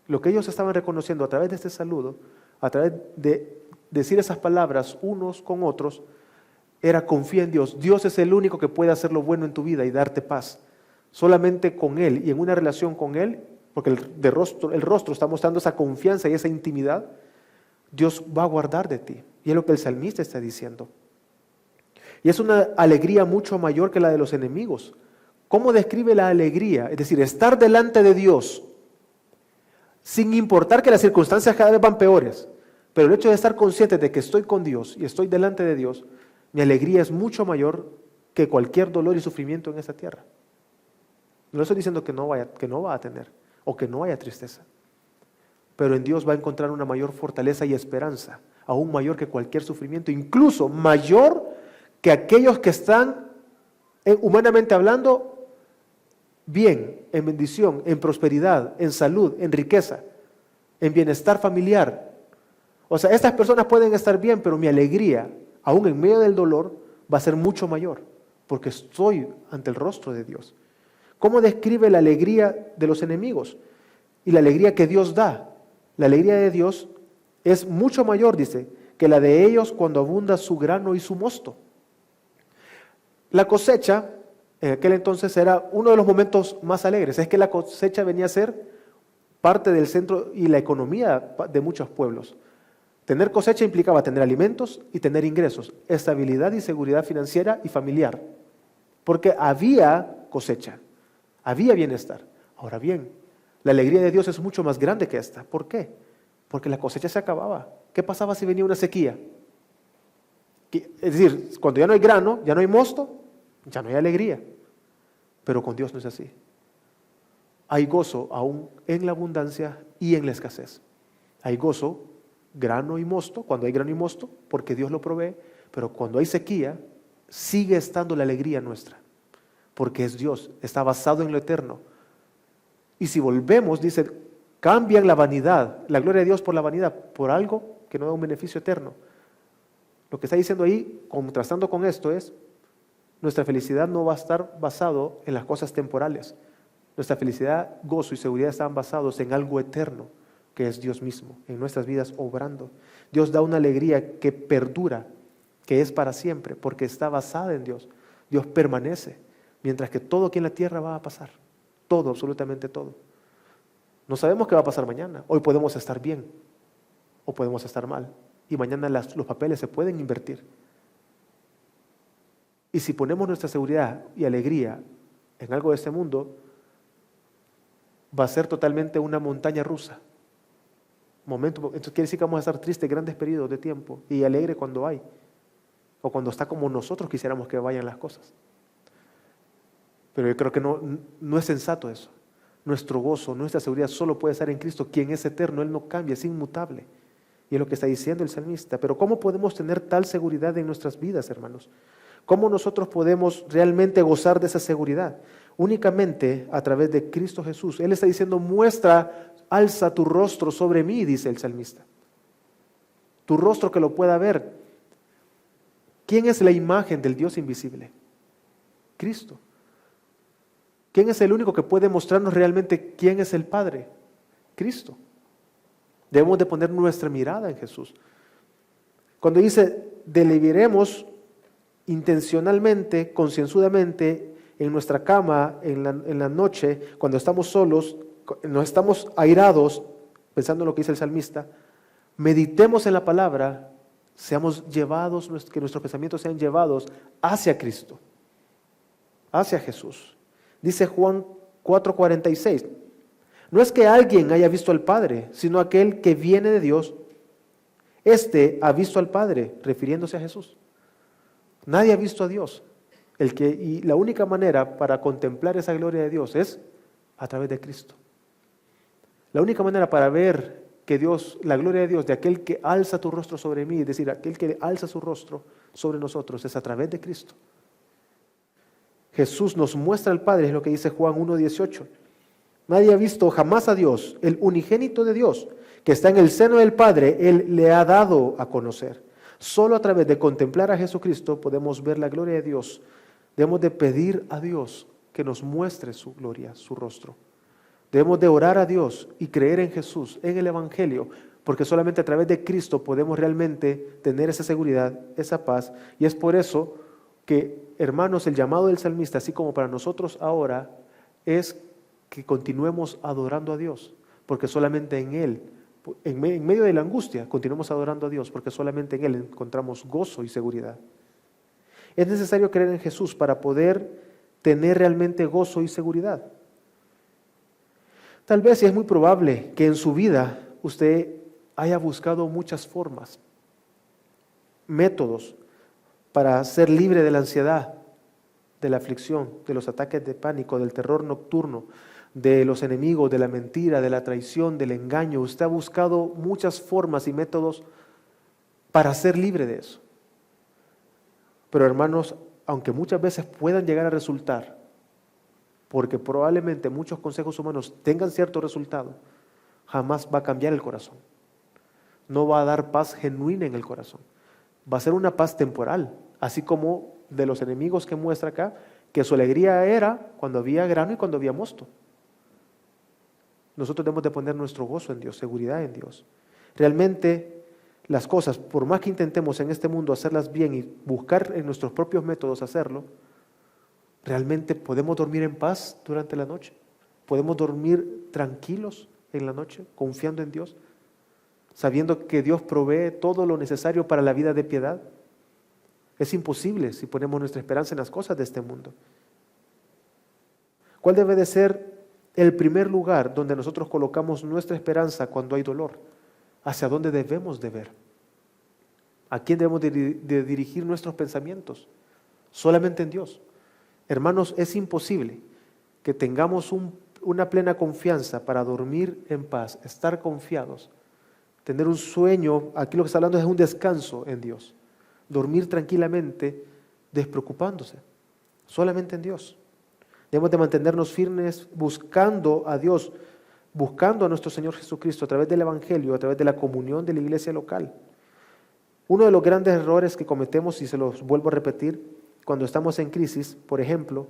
Lo que ellos estaban reconociendo a través de este saludo, a través de decir esas palabras unos con otros, era confía en Dios. Dios es el único que puede hacer lo bueno en tu vida y darte paz. Solamente con Él y en una relación con Él, porque el rostro está mostrando esa confianza y esa intimidad, Dios va a guardar de ti. Y es lo que el salmista está diciendo. Y es una alegría mucho mayor que la de los enemigos. ¿Cómo describe la alegría? Es decir, estar delante de Dios, sin importar que las circunstancias cada vez van peores, pero el hecho de estar consciente de que estoy con Dios y estoy delante de Dios, mi alegría es mucho mayor que cualquier dolor y sufrimiento en esta tierra. No estoy diciendo que no va a tener o que no haya tristeza, pero en Dios va a encontrar una mayor fortaleza y esperanza, aún mayor que cualquier sufrimiento, incluso mayor que aquellos que están, humanamente hablando, bien, en bendición, en prosperidad, en salud, en riqueza, en bienestar familiar. O sea, estas personas pueden estar bien, pero mi alegría, aún en medio del dolor, va a ser mucho mayor, porque estoy ante el rostro de Dios. ¿Cómo describe la alegría de los enemigos? Y la alegría que Dios da. La alegría de Dios es mucho mayor, dice, que la de ellos cuando abunda su grano y su mosto. La cosecha en aquel entonces era uno de los momentos más alegres. Es que la cosecha venía a ser parte del centro y la economía de muchos pueblos. Tener cosecha implicaba tener alimentos y tener ingresos, estabilidad y seguridad financiera y familiar. Porque había cosecha, había bienestar. Ahora bien, la alegría de Dios es mucho más grande que esta. ¿Por qué? Porque la cosecha se acababa. ¿Qué pasaba si venía una sequía? Es decir, cuando ya no hay grano, ya no hay mosto, ya no hay alegría. Pero con Dios no es así. Hay gozo aún en la abundancia y en la escasez. Hay gozo, grano y mosto, cuando hay grano y mosto, porque Dios lo provee, pero cuando hay sequía, sigue estando la alegría nuestra, porque es Dios, está basado en lo eterno. Y si volvemos, dice, cambian la vanidad, la gloria de Dios por la vanidad, por algo que no da un beneficio eterno. Lo que está diciendo ahí, contrastando con esto, es, nuestra felicidad no va a estar basado en las cosas temporales. Nuestra felicidad, gozo y seguridad están basados en algo eterno, que es Dios mismo, en nuestras vidas obrando. Dios da una alegría que perdura, que es para siempre, porque está basada en Dios. Dios permanece, mientras que todo aquí en la tierra va a pasar. Todo, absolutamente todo. No sabemos qué va a pasar mañana. Hoy podemos estar bien o podemos estar mal. Y mañana los papeles se pueden invertir. Y si ponemos nuestra seguridad y alegría en algo de este mundo, va a ser totalmente una montaña rusa. Entonces quiere decir que vamos a estar tristes grandes periodos de tiempo y alegre cuando hay. O cuando está como nosotros quisiéramos que vayan las cosas. Pero yo creo que no es sensato eso. Nuestro gozo, nuestra seguridad solo puede estar en Cristo, quien es eterno, Él no cambia, es inmutable. Y es lo que está diciendo el salmista. Pero ¿cómo podemos tener tal seguridad en nuestras vidas, hermanos? ¿Cómo nosotros podemos realmente gozar de esa seguridad? Únicamente a través de Cristo Jesús. Él está diciendo, alza tu rostro sobre mí, dice el salmista. Tu rostro que lo pueda ver. ¿Quién es la imagen del Dios invisible? Cristo. ¿Quién es el único que puede mostrarnos realmente quién es el Padre? Cristo. Debemos de poner nuestra mirada en Jesús. Cuando dice, deliberemos intencionalmente, concienzudamente, en nuestra cama, en la noche, cuando estamos solos, no estamos airados, pensando en lo que dice el salmista, meditemos en la palabra, seamos llevados, que nuestros pensamientos sean llevados hacia Cristo, hacia Jesús. Dice Juan 4:46, no es que alguien haya visto al Padre, sino aquel que viene de Dios, este ha visto al Padre, refiriéndose a Jesús. Nadie ha visto a Dios. Y la única manera para contemplar esa gloria de Dios es a través de Cristo. La única manera para ver que la gloria de Dios, de aquel que alza tu rostro sobre mí, es decir, aquel que alza su rostro sobre nosotros, es a través de Cristo. Jesús nos muestra al Padre, es lo que dice Juan 1:18. Nadie ha visto jamás a Dios, el unigénito de Dios, que está en el seno del Padre, Él le ha dado a conocer. Solo a través de contemplar a Jesucristo podemos ver la gloria de Dios. Debemos de pedir a Dios que nos muestre su gloria, su rostro. Debemos de orar a Dios y creer en Jesús, en el Evangelio, porque solamente a través de Cristo podemos realmente tener esa seguridad, esa paz. Y es por eso que, hermanos, el llamado del salmista, así como para nosotros ahora, es que continuemos adorando a Dios, porque solamente en Él, en medio de la angustia, continuemos adorando a Dios, porque solamente en Él encontramos gozo y seguridad. Es necesario creer en Jesús para poder tener realmente gozo y seguridad. Tal vez, y es muy probable, que en su vida usted haya buscado muchas formas, métodos para ser libre de la ansiedad, de la aflicción, de los ataques de pánico, del terror nocturno, de los enemigos, de la mentira, de la traición, del engaño. Usted ha buscado muchas formas y métodos para ser libre de eso. Pero hermanos, aunque muchas veces puedan llegar a resultar, porque probablemente muchos consejos humanos tengan cierto resultado, jamás va a cambiar el corazón. No va a dar paz genuina en el corazón. Va a ser una paz temporal, así como de los enemigos que muestra acá, que su alegría era cuando había grano y cuando había mosto. Nosotros debemos de poner nuestro gozo en Dios, seguridad en Dios. Realmente las cosas, por más que intentemos en este mundo hacerlas bien y buscar en nuestros propios métodos hacerlo, realmente podemos dormir en paz durante la noche. Podemos dormir tranquilos en la noche, confiando en Dios, sabiendo que Dios provee todo lo necesario para la vida de piedad. Es imposible si ponemos nuestra esperanza en las cosas de este mundo. ¿Cuál debe de ser el primer lugar donde nosotros colocamos nuestra esperanza cuando hay dolor? ¿Hacia dónde debemos de ver? ¿A quién debemos de dirigir nuestros pensamientos? Solamente en Dios. Hermanos, es imposible que tengamos una plena confianza para dormir en paz, estar confiados, tener un sueño. Aquí lo que está hablando es un descanso en Dios. Dormir tranquilamente, despreocupándose. Solamente en Dios. Debemos de mantenernos firmes buscando a Dios, buscando a nuestro Señor Jesucristo a través del Evangelio, a través de la comunión de la iglesia local. Uno de los grandes errores que cometemos, y se los vuelvo a repetir, cuando estamos en crisis, por ejemplo,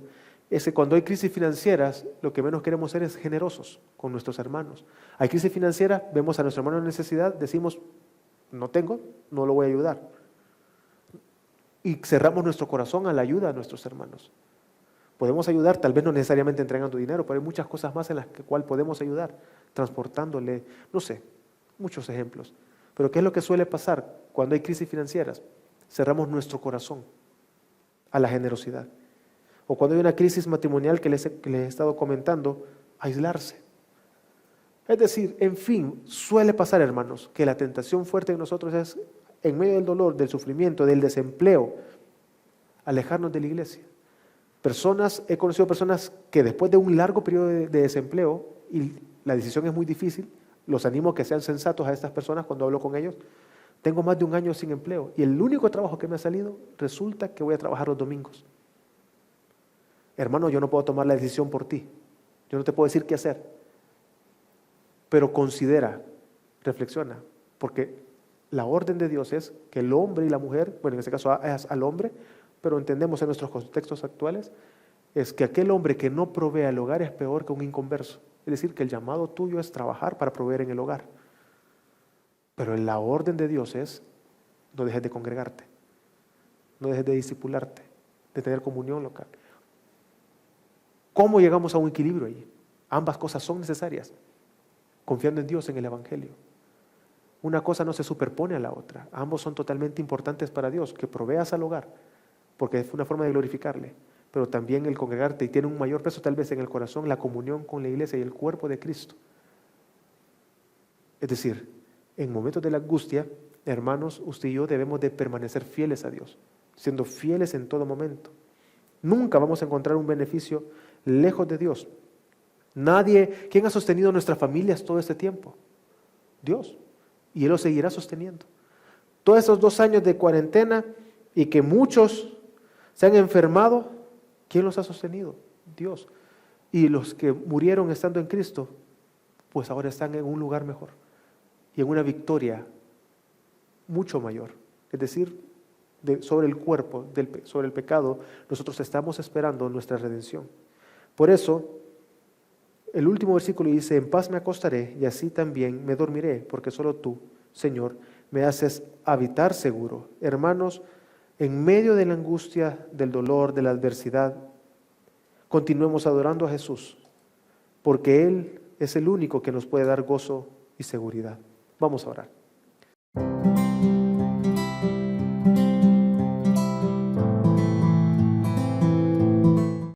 es que cuando hay crisis financieras, lo que menos queremos ser es generosos con nuestros hermanos. Hay crisis financiera, vemos a nuestro hermano en necesidad, decimos, no tengo, no lo voy a ayudar. Y cerramos nuestro corazón a la ayuda a nuestros hermanos. Podemos ayudar, tal vez no necesariamente entregando dinero, pero hay muchas cosas más en las cuales podemos ayudar, transportándole, no sé, muchos ejemplos. Pero ¿qué es lo que suele pasar cuando hay crisis financieras? Cerramos nuestro corazón a la generosidad. O cuando hay una crisis matrimonial que les he estado comentando, aislarse. Es decir, en fin, suele pasar, hermanos, que la tentación fuerte en nosotros es, en medio del dolor, del sufrimiento, del desempleo, alejarnos de la iglesia. He conocido personas que después de un largo periodo de desempleo, y la decisión es muy difícil, los animo a que sean sensatos a estas personas cuando hablo con ellos. Tengo más de un año sin empleo y el único trabajo que me ha salido resulta que voy a trabajar los domingos. Hermano, yo no puedo tomar la decisión por ti. Yo no te puedo decir qué hacer. Pero considera, reflexiona, porque la orden de Dios es que el hombre y la mujer, bueno, en este caso es al hombre, pero entendemos en nuestros contextos actuales, es que aquel hombre que no provee el hogar es peor que un inconverso. Es decir, que el llamado tuyo es trabajar para proveer en el hogar. Pero la orden de Dios es, no dejes de congregarte, no dejes de discipularte, de tener comunión local. ¿Cómo llegamos a un equilibrio ahí? Ambas cosas son necesarias, confiando en Dios, en el Evangelio. Una cosa no se superpone a la otra, ambos son totalmente importantes para Dios, que proveas al hogar, porque es una forma de glorificarle, pero también el congregarte, y tiene un mayor peso tal vez en el corazón, la comunión con la iglesia y el cuerpo de Cristo. Es decir, en momentos de la angustia, hermanos, usted y yo debemos de permanecer fieles a Dios, siendo fieles en todo momento. Nunca vamos a encontrar un beneficio lejos de Dios. Nadie, ¿quién ha sostenido nuestras familias todo este tiempo? Dios. Y Él lo seguirá sosteniendo. Todos esos 2 años de cuarentena y que muchos se han enfermado, ¿quién los ha sostenido? Dios. Y los que murieron estando en Cristo, pues ahora están en un lugar mejor y en una victoria mucho mayor. Es decir, sobre el cuerpo, sobre el pecado, nosotros estamos esperando nuestra redención. Por eso, el último versículo dice, en paz me acostaré y así también me dormiré, porque solo tú, Señor, me haces habitar seguro. Hermanos, en medio de la angustia, del dolor, de la adversidad, continuemos adorando a Jesús, porque Él es el único que nos puede dar gozo y seguridad. Vamos a orar.